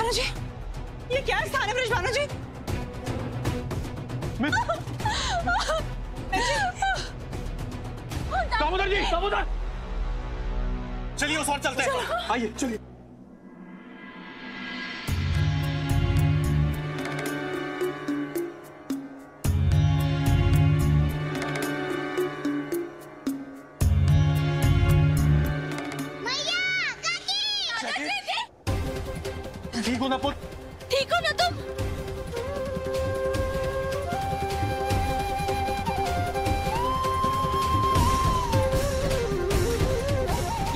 ब्रजभानु जी, ये क्या स्थान है ब्रजभानु जी? दामोदर जी, दामोदर, चलिए उस ओर चलते हैं। आइए चलिए। ठीक हो ना पुत्र? ठीक हो ना तुम?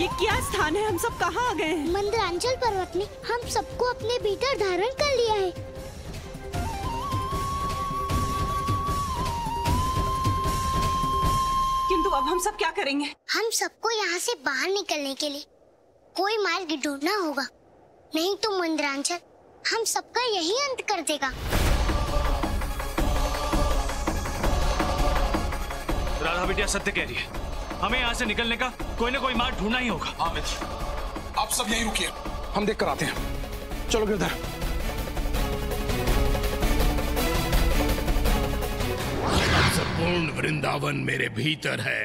ये क्या स्थान है? हम सब कहाँ आ गए हैं? मंदरांचल पर्वत ने हम सबको अपने भीतर धारण कर लिया है। किंतु अब हम सब क्या करेंगे? हम सबको यहाँ से बाहर निकलने के लिए कोई मार्ग ढूंढना होगा, नहीं तो मंदरांचल हम सबका यही अंत कर देगा। राधा बिटिया सत्य कह रही है, हमें यहाँ से निकलने का कोई ना कोई मार्ग ढूंढना ही होगा। हाँ मित्र, आप सब यहीं रुकिए, हम देख कर आते हैं। चलो गिरधर। संपूर्ण वृंदावन मेरे भीतर है।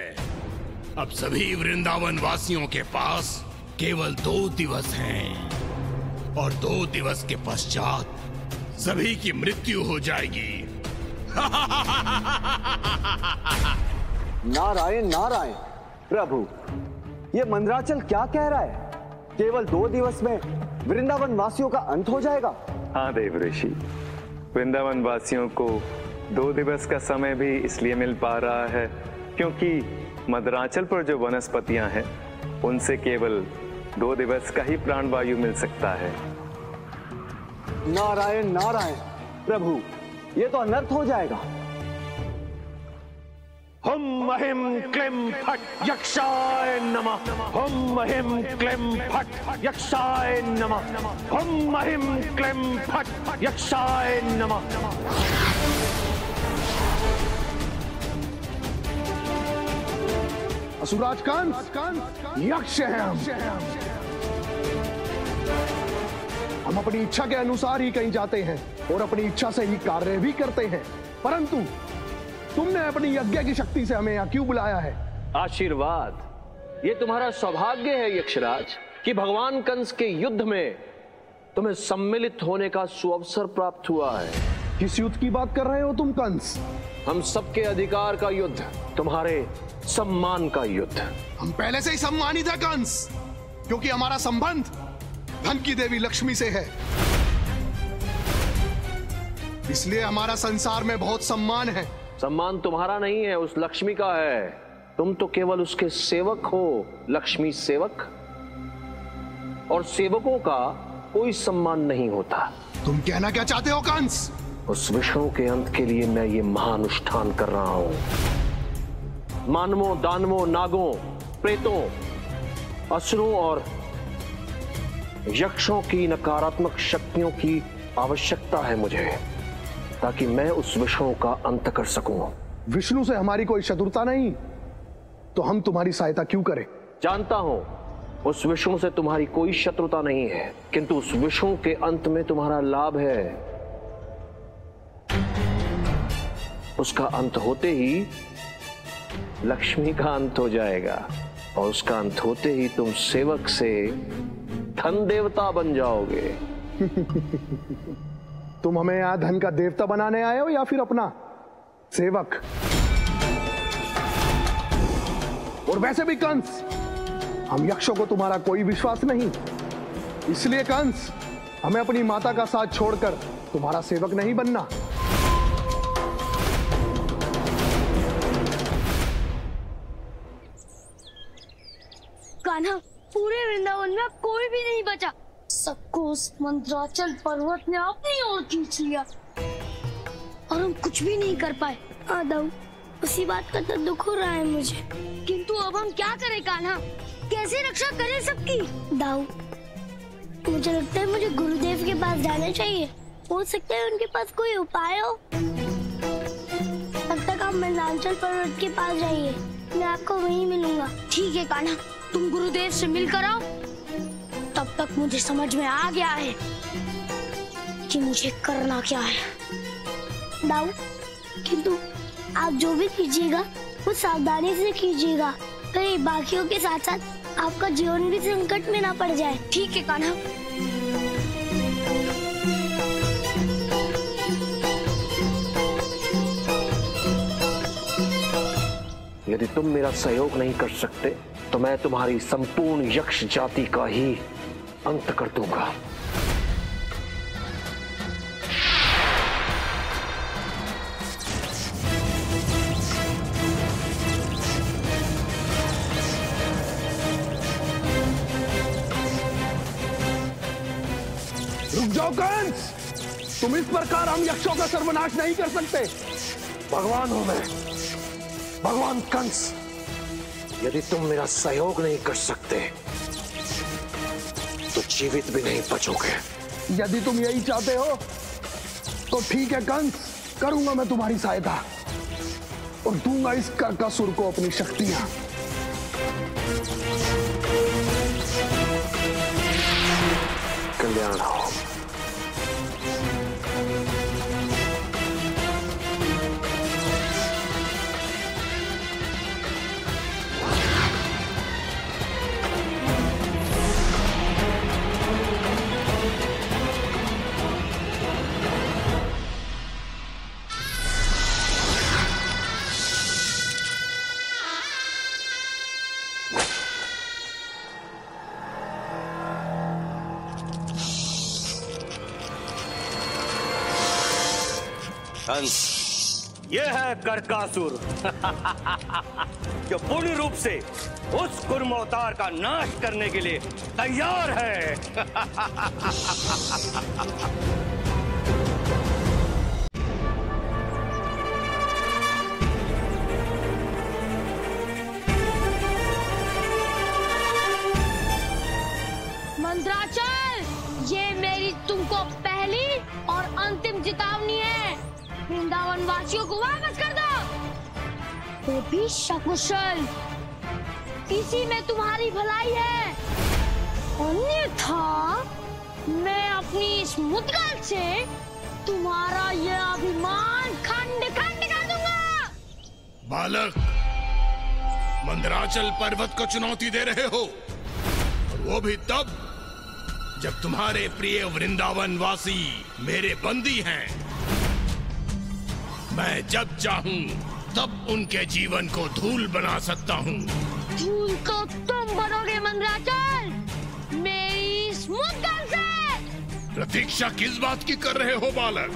अब सभी वृंदावन वासियों के पास केवल 2 दिवस हैं और 2 दिवस के पश्चात सभी की मृत्यु हो जाएगी। नारायण नारायण प्रभु, ये मंदराचल क्या कह रहा है? केवल 2 दिवस में वृंदावन वासियों का अंत हो जाएगा? हाँ देव ऋषि, वृंदावन वासियों को 2 दिवस का समय भी इसलिए मिल पा रहा है क्योंकि मंदराचल पर जो वनस्पतियां हैं उनसे केवल 2 दिवस का ही प्राणवायु मिल सकता है। नारायण नारायण प्रभु, ये तो अनर्थ हो जाएगा। हम महिम क्लीम फट यक्षाय नमः। हम महिम क्लीम फट यक्षाय नमः। हम महिम क्लीम फट यक्षाय नमः। असुराज कंस, यक्ष हैं हम अपनी इच्छा के अनुसार ही कहीं जाते हैं और अपनी इच्छा से ही कार्य भी करते हैं, परंतु तुमने अपनी यज्ञ की शक्ति से हमें यहाँ क्यों बुलाया है? आशीर्वाद, ये तुम्हारा सौभाग्य है यक्षराज कि भगवान कंस के युद्ध में तुम्हें सम्मिलित होने का सुअवसर प्राप्त हुआ है। किस युद्ध की बात कर रहे हो तुम कंस? हम सबके अधिकार का युद्ध, तुम्हारे सम्मान का युद्ध। हम पहले से ही सम्मानित है कंस, क्योंकि हमारा संबंध धन की देवी लक्ष्मी से है, इसलिए हमारा संसार में बहुत सम्मान है। सम्मान तुम्हारा नहीं है, उस लक्ष्मी का है। तुम तो केवल उसके सेवक हो, लक्ष्मी सेवक, और सेवकों का कोई सम्मान नहीं होता। तुम कहना क्या चाहते हो कंस? उस विष्णु के अंत के लिए मैं ये महानुष्ठान कर रहा हूं। मानवों, दानवों, नागों, प्रेतों, असुरों और यक्षों की नकारात्मक शक्तियों की आवश्यकता है मुझे, ताकि मैं उस विष्णु का अंत कर सकूं। विष्णु से हमारी कोई शत्रुता नहीं, तो हम तुम्हारी सहायता क्यों करें? जानता हूं उस विष्णु से तुम्हारी कोई शत्रुता नहीं है, किंतु उस विष्णु के अंत में तुम्हारा लाभ है। उसका अंत होते ही लक्ष्मी का अंत हो जाएगा, और उसका अंत होते ही तुम सेवक से धन देवता बन जाओगे। तुम हमें यहाँ धन का देवता बनाने आए हो या फिर अपना सेवक? और वैसे भी कंस, हम यक्षों को तुम्हारा कोई विश्वास नहीं, इसलिए कंस हमें अपनी माता का साथ छोड़कर तुम्हारा सेवक नहीं बनना। कान्हा, पूरे वृंदावन में कोई भी नहीं बचा, सबको उस मंदराचल पर्वत ने अपनी ओर खींच लिया और हम कुछ भी नहीं कर पाए। दाऊ, उसी बात का तो दुख हो रहा है मुझे। किंतु अब हम क्या करें कान्हा? कैसे रक्षा करें सबकी? दाऊ, मुझे लगता है मुझे गुरुदेव के पास जाना चाहिए, हो सकता है उनके पास कोई उपाय हो। तब तक आप मंदराचल पर्वत के पास जाइए, मैं आपको वहीं मिलूंगा। ठीक है कान्हा, तुम गुरुदेव से मिलकर आओ, तब तक मुझे समझ में आ गया है कि मुझे करना क्या है। दाऊ, किंतु आप जो भी कीजिएगा वो सावधानी से कीजिएगा, कहीं बाकियों के साथ साथ आपका जीवन भी संकट में ना पड़ जाए। ठीक है कान्हा। यदि तुम मेरा सहयोग नहीं कर सकते तो मैं तुम्हारी संपूर्ण यक्ष जाति का ही अंत कर दूंगा। रुक जाओ कंस, तुम इस प्रकार हम यक्षों का सर्वनाश नहीं कर सकते। भगवान हूं मैं, भगवान कंस। यदि तुम मेरा सहयोग नहीं कर सकते तो जीवित भी नहीं बचोगे। यदि तुम यही चाहते हो तो ठीक है कंस, करूंगा मैं तुम्हारी सहायता और दूंगा इस करकासुर को अपनी शक्तियां। कल्याण हो। कंस, यह है करकासुर जो पूर्ण रूप से उस कुर्म अवतार का नाश करने के लिए तैयार है। मंदराचल, ये मेरी तुमको पहली और अंतिम चेतावनी है। वृंदावन वासियों को वापस कर दो। वो भी सकुशल, इसी में तुम्हारी भलाई है। अन्यथा मैं अपनी इस मुद्गल से तुम्हारा यह अभिमान खंड खंड कर दूंगा। बालक, मंदराचल पर्वत को चुनौती दे रहे हो, और वो भी तब जब तुम्हारे प्रिय वृंदावन वासी मेरे बंदी हैं। मैं जब चाहूं तब उनके जीवन को धूल बना सकता हूं। धूल तो तुम बनोगे मंदराचल, मेरी इस मुद्गल से। प्रतीक्षा किस बात की कर रहे हो बालक?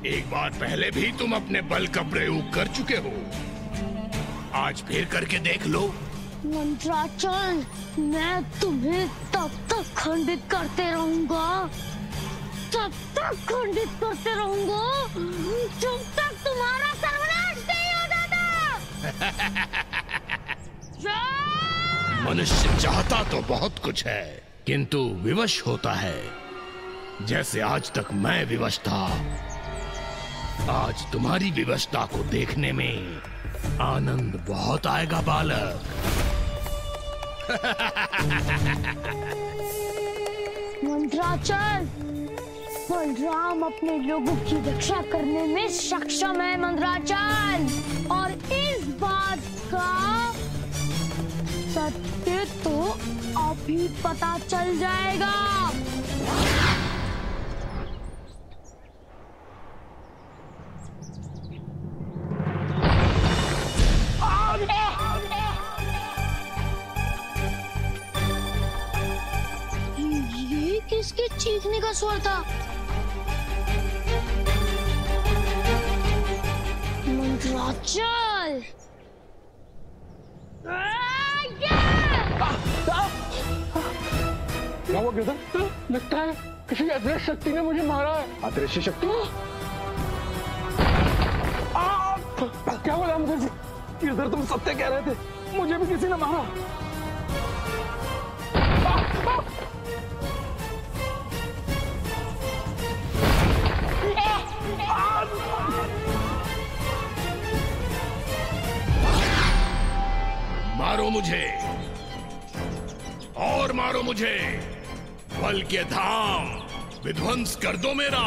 एक बार पहले भी तुम अपने बल का प्रयोग कर चुके हो, आज फिर करके देख लो। मंदराचल, मैं तुम्हें तब तक खंडित करते रहूंगा, तब तक खंडित करते रहूंगा जब तक तुम्हारा सर्वनाश नहीं हो जाता। मनुष्य चाहता तो बहुत कुछ है, किंतु विवश होता है। जैसे आज तक मैं विवश था, आज तुम्हारी विवशता को देखने में आनंद बहुत आएगा बालक। मंदराचल, बलराम अपने लोगों की रक्षा करने में सक्षम है मंदराचल, और इस बात का सत्य तो अभी पता चल जाएगा। ये किसके चीखने का स्वर था? मंदराचल! क्या हुआ गिरधर? लगता है किसी अदृश्य शक्ति ने मुझे मारा है। अदृश्य शक्ति? क्या बोला मुझे? गिरधर, तुम सत्य कह रहे थे, मुझे भी किसी ने मारा। मारो मुझे और मारो मुझे, बल के धाम विध्वंस कर दो मेरा।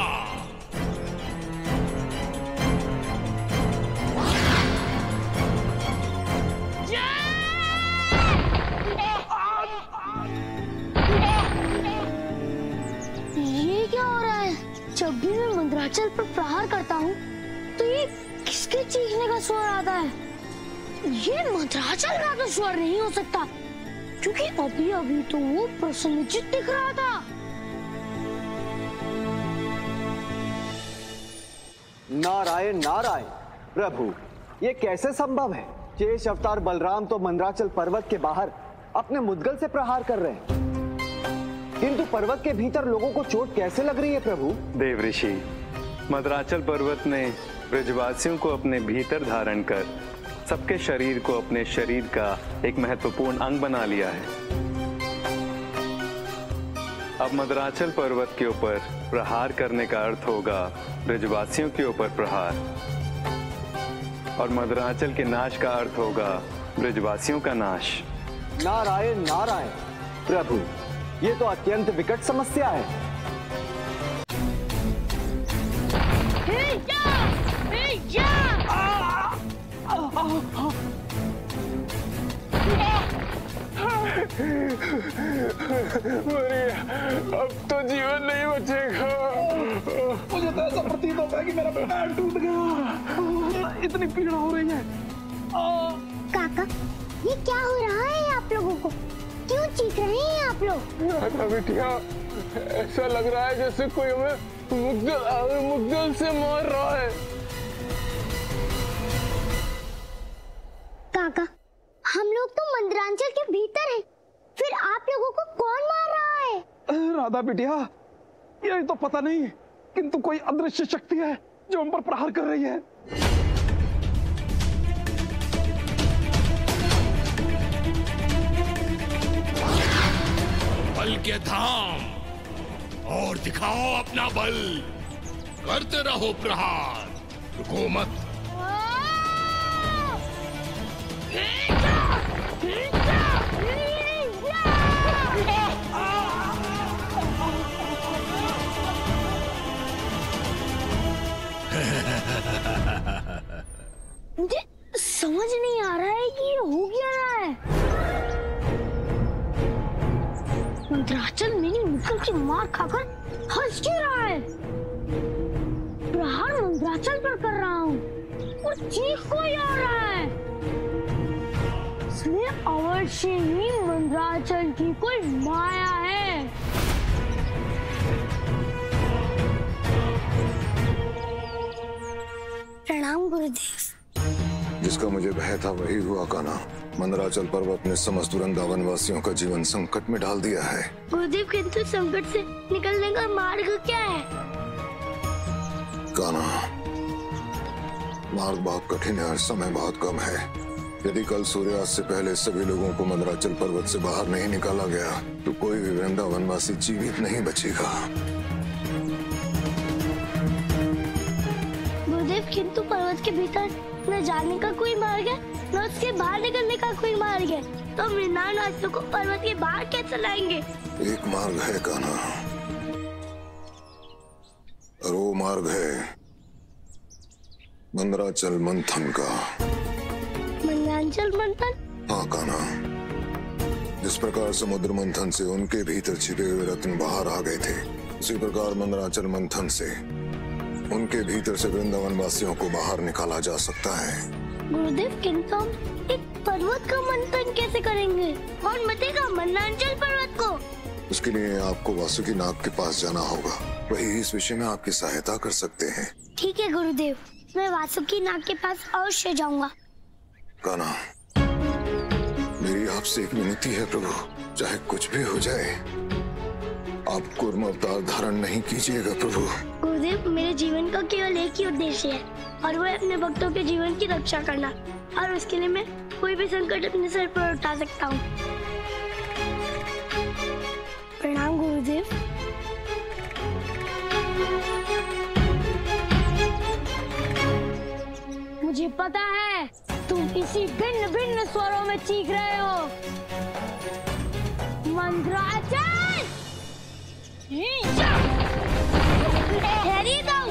ये क्या हो रहा है? जब भी मैं मंदराचल पर प्रहार करता हूँ तो ये किसके चीखने का स्वर आता है? ये मंदराचल का तो स्वर नहीं हो सकता, क्योंकि अभी अभी तो वो प्रसन्नचित्त दिख रहा था। नारायण नारायण प्रभु, ये कैसे संभव है? शेष अवतार बलराम तो मंदराचल पर्वत के बाहर अपने मुद्गल से प्रहार कर रहे हैं, किंतु पर्वत के भीतर लोगों को चोट कैसे लग रही है प्रभु? देव ऋषि, मंदराचल पर्वत ने ब्रजवासियों को अपने भीतर धारण कर सबके शरीर को अपने शरीर का एक महत्वपूर्ण अंग बना लिया है। अब मंदराचल पर्वत के ऊपर प्रहार करने का अर्थ होगा ब्रजवासियों के ऊपर प्रहार, और मंदराचल के नाश का अर्थ होगा ब्रजवासियों का नाश। नारायण नारायण प्रभु, ये तो अत्यंत विकट समस्या है। अब तो जीवन नहीं बचेगा। मुझे तो ऐसा प्रतीत होता है कि मेरा पैर टूट गया। इतनी पीड़ा हो रही है। काका, ये क्या हो रहा है आप लोगों को? क्यों चीख रहे हैं आप लोग? राधा बिटिया, ऐसा लग रहा है जैसे कोई हमें मुद्गल से मार रहा है। काका, हम लोग तो मंदराचल के भीतर हैं, फिर आप लोगों को कौन मार रहा है? राधा बिटिया, ये तो पता नहीं, किंतु कोई अदृश्य शक्ति है जो हम पर प्रहार कर रही है। बल के धाम, और दिखाओ अपना बल। करते रहो प्रहार, रुको मत। मुझे समझ नहीं आ रहा है कि ये हो क्या रहा है। मंदराचल मेरी मुद्गल की मार खाकर हंस क्यों रहा है? प्रहार मंदराचल पर कर रहा हूँ और चीख कोई आ रहा है। इसमें अवश्य ही मंदराचल की कोई माया है। प्रणाम गुरुदेव। जिसका मुझे भय था वही हुआ कान्हा। मंदराचल पर्वत ने समस्त वृंदावन वासियों का जीवन संकट में डाल दिया है। गुरुदेव, किंतु संकट से निकलने का मार्ग क्या है? कान्हा, मार्ग बहुत कठिन है और समय बहुत कम है। यदि कल सूर्यास्त से पहले सभी लोगों को मंदराचल पर्वत से बाहर नहीं निकाला गया तो कोई भी वृंदावन वासी जीवित नहीं बचेगा। गुरुदेव, किंतु पर्वत के भीतर न जाने का कोई मार्ग है, न उसके बाहर निकलने का कोई मार्ग है, तो वृंदावन वासियों को पर्वत के बाहर कैसे लाएंगे? एक मार्ग है कान्हा, और वो मार्ग है मंदराचल मंथन का। मंदराचल मंथन? हाँ कान्हा, जिस प्रकार समुद्र मंथन से उनके भीतर छिपे हुए रत्न बाहर आ गए थे, उसी प्रकार मंदराचल मंथन से उनके भीतर से वृंदावन वासियों को बाहर निकाला जा सकता है। गुरुदेव, किंतु हम एक पर्वत का मंथन कैसे करेंगे? कौन मतेगा मंदराचल पर्वत को? उसके लिए आपको वासुकी नाग के पास जाना होगा, वही इस विषय में आपकी सहायता कर सकते हैं। ठीक है गुरुदेव, मैं वासुकी नाग के पास अवश्य जाऊंगा। कान्हा, मेरी आपसे एक विनती है प्रभु, चाहे कुछ भी हो जाए आप कूर्म अवतार धारण नहीं कीजिएगा प्रभु। गुरुदेव, मेरे जीवन का केवल एक ही उद्देश्य है, और वो है अपने भक्तों के जीवन की रक्षा करना, और उसके लिए मैं कोई भी संकट अपने सर पर उठा सकता हूँ। प्रणाम गुरुदेव। मुझे पता है तुम इसी भिन्न भिन्न स्वरों में चीख रहे हो। मंदराचल! ठहरिए दाऊ।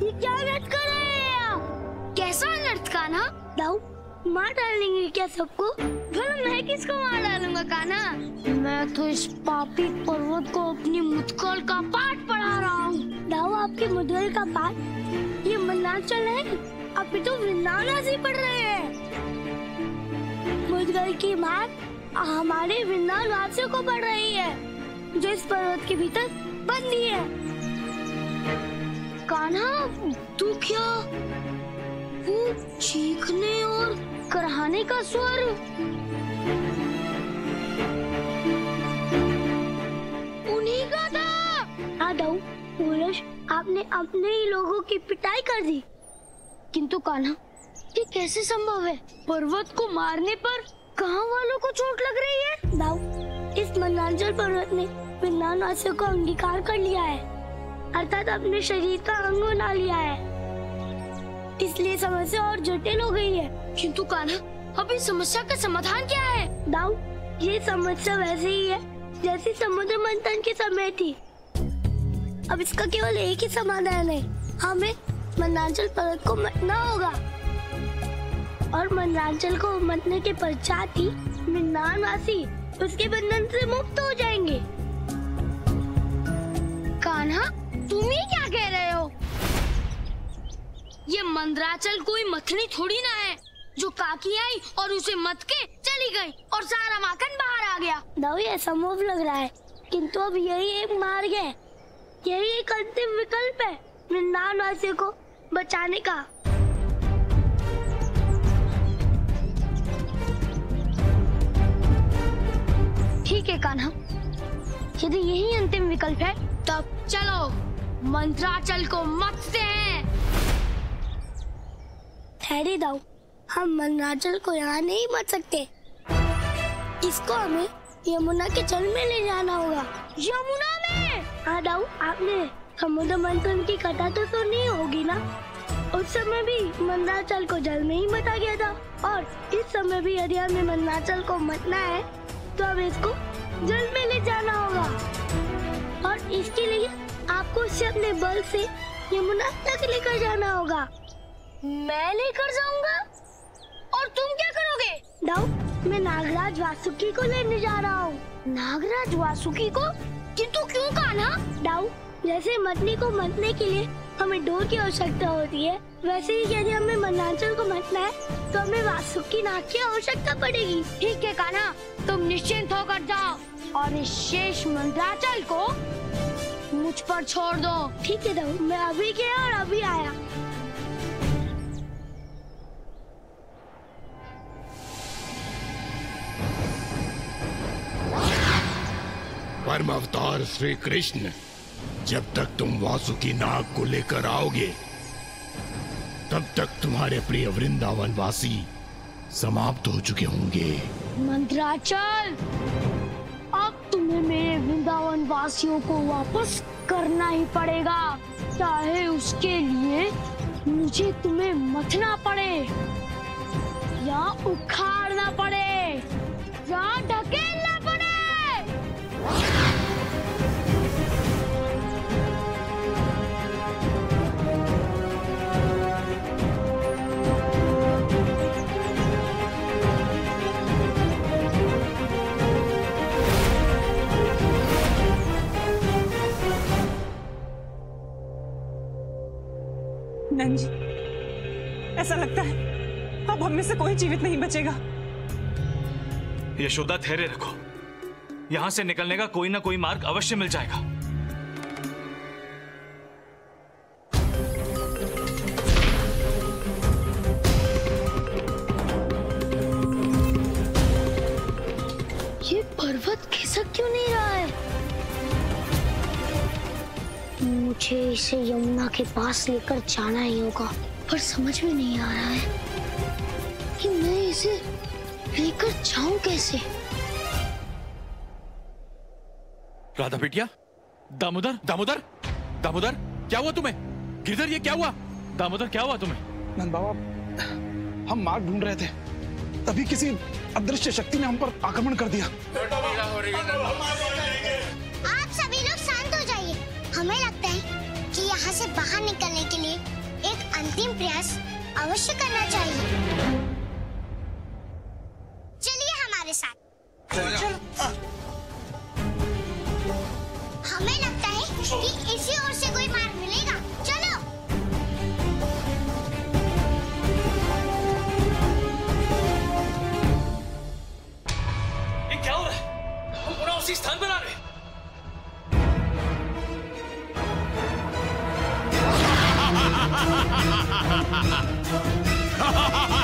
ये क्या नृत्य कर रहे हैं आप? कैसा नृत्य कान्हा? दाऊ मार डालेंगे क्या सबको? भला मैं किसको मार डालूंगा कान्हा? मैं तो इस पापी पर्वत को अपनी मुद्गल का पाठ पढ़ा रहा हूँ। दाऊ आपके मुद्गल का पाठ ये मंदराचल है, आप तो वृंदावन पढ़ रहे हैं। मुद्गल की मार हमारे वृंदावन वासियों को पड़ रही है जो इस पर्वत के भीतर बंदी है। कान्हा तू क्या वो चीखने और कराहने का स्वर उन्हीं का था। दाऊ पुरुष आपने अपने ही लोगों की पिटाई कर दी, किंतु कान्हा ये कैसे संभव है? पर्वत को मारने पर कहाँ वालों को चोट लग रही है? दाऊ इस मंदराचल पर्वत ने वृंदावन वासियों को अंगीकार कर लिया है, अर्थात अपने शरीर का अंग बना लिया है, इसलिए समस्या और जटिल हो गई है। किंतु कान्हा अब इस समस्या का समाधान क्या है? दाऊ ये समस्या वैसे ही है जैसी समुद्र मंथन के समय थी। अब इसका केवल एक ही समाधान है, हमें मंदराचल पर्वत को मतना होगा और मंदराचल को मतने के पश्चात ही वृंदावन वासी उसके बंधन से मुक्त हो जाएंगे। कान्हा तुम ही क्या कह रहे हो? ये मंदराचल कोई मथनी थोड़ी ना है जो काकी आई और उसे मत के चली गई और सारा माखन बाहर आ गया। दाऊ ये असंभव लग रहा है, किंतु अब यही एक मार्ग है, यही एक अंतिम विकल्प है वृंदावन वासियों को बचाने का। ठीक है कान्हा, यदि यही अंतिम विकल्प है तब चलो मंदराचल को मथते हैं। ठहरे दाऊ, हम मंदराचल को यहाँ नहीं मत सकते, इसको हमें यमुना के जल में ले जाना होगा। यमुना में? हाँ दाऊ, आपने समुद्र मंथन की कथा तो सुनी होगी ना? उस समय भी मंदराचल को जल में ही मता गया था, और इस समय भी यदि हमें मंदराचल को मतना है तो हमें इसको जल में ले जाना होगा, और इसके लिए आपको उसे अपने बल से यमुना तक लेकर जाना होगा। मैं लेकर जाऊंगा? और तुम क्या करोगे? दाऊ मैं नागराज वासुकी को लेने जा रहा हूँ। नागराज वासुकी को? किंतु क्यों कान्हा? दाऊ जैसे मथनी को मतने के लिए हमें डोर की आवश्यकता होती है, वैसे ही यदि हमें मंदराचल को मतना है तो हमें वासुकी नाग की आवश्यकता पड़ेगी। ठीक है कान्हा, तुम निश्चिंत होकर जाओ और इस शेष मंदराचल को मुझ पर छोड़ दो। ठीक है दाऊ, मैं अभी गया और अभी आया। परम अवतार श्री कृष्ण, जब तक तुम वासुकी नाग को लेकर आओगे तब तक तुम्हारे प्रिय वृंदावन वासी समाप्त हो चुके होंगे। मंदराचल, अब तुम्हें मेरे वृंदावन वासियों को वापस करना ही पड़ेगा, चाहे उसके लिए मुझे तुम्हें मथना पड़े या उखाड़ना पड़े या ढकेलना पड़े। नंद जी, ऐसा लगता है अब हम में से कोई जीवित नहीं बचेगा। यशोदा धैर्य रखो, यहां से निकलने का कोई ना कोई मार्ग अवश्य मिल जाएगा। ये पर्वत खिसक क्यों नहीं रहा है? मुझे इसे यमुना के पास लेकर जाना ही होगा, पर समझ में नहीं आ रहा है कि मैं इसे लेकर जाऊं कैसे। राधा बिटिया, दामोदर दामोदर दामोदर, क्या हुआ तुम्हें? गिरधर, ये क्या हुआ? दामोदर, क्या हुआ तुम्हें? नंद बाबा, हम मार्ग ढूंढ रहे थे, तभी किसी अदृश्य शक्ति ने हम पर आक्रमण कर दिया। आप सभी लोग शांत हो जाइए। हमें लगता है कि यहाँ से बाहर निकलने के लिए एक अंतिम प्रयास अवश्य करना चाहिए। चलिए हमारे साथ। हमें लगता है कि इसी ओर से कोई मार्ग मिलेगा। चलो। ये क्या हो रहा है? हम पुनः उसी स्थान पर आ रहे हैं। Ha ha ha ha ha ha!